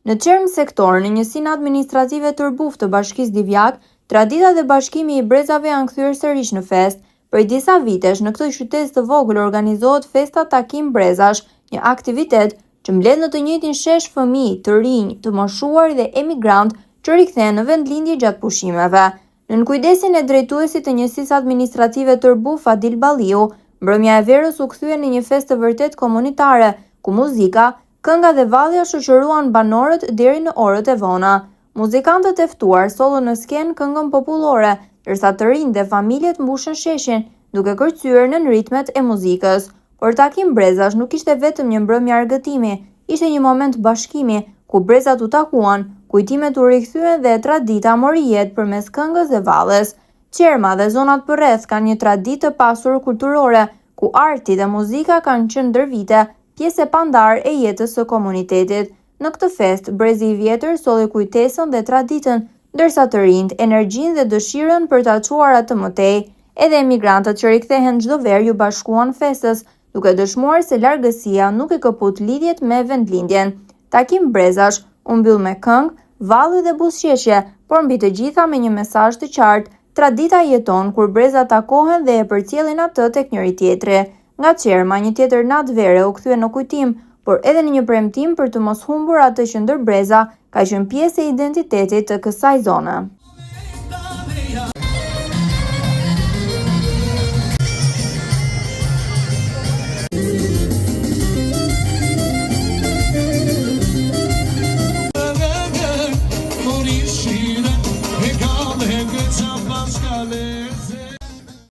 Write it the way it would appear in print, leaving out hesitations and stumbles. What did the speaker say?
Në Çerm sektor, në njësinë administrative Tërbuf të Bashkisë Divjak, tradita dhe bashkimi i brezave janë kthyer sërish në fest. Për disa vitesh, në këtë qytet të vogël organizohet festa Takim Brezash, një aktivitet që mbledh në të njëjtin shesh fëmijë, të rinj, të moshuar dhe emigrant që rikthehen në vendlindje gjatë pushimeve. Në kujdesin e drejtuesit të njësisë administrative Tërbuf, Adil Balliu, mbrëmja e verës u kthye në një festë vërtet komunitare, ku muzika, kënga dhe vallja shoqëruan banorët deri në orët e vona. Muzikantët e ftuar sollën në skenë këngën popullore, ndërsa të rinjtë dhe familjet mbushën sheshin, duke kërcyer në ritmet e muzikës. Por Takim Brezash nuk ishte vetëm një mbrëmje argëtimi, ishte një moment bashkimi, ku brezat u takuan, kujtimet u rikthyen dhe tradita mori jetë përmes këngës dhe vallës. Qerma dhe zonat përreth kanë një traditë të pasur kulturore, ku arti dhe muzika kanë qenë ndër vite pjesë e pandar e jetës së komunitetit. Në këtë fest, brezi i vjetër solli kujtesën dhe traditën, ndërsa të rinjtë energjinë dhe dëshirën për ta çuar atë më tej. Edhe emigrantët që rikthehen çdo verë ju bashkuan festës, duke dëshmuar se largësia nuk e kaput lidhjet me vendlindjen. Takim Brezash u mbyll me këngë, valli dhe buzëqeshje, por mbi të gjitha me një mesazh të qartë: tradita jeton kur brezat takohen dhe e përcjellin atë tek njëri tjetri. Nga Qerma, një tjetër natë vere u kthye në kujtim, por edhe në një premtim për të mos humbur atë që ndër breza ka qenë pjesë e identitetit të kësaj zone.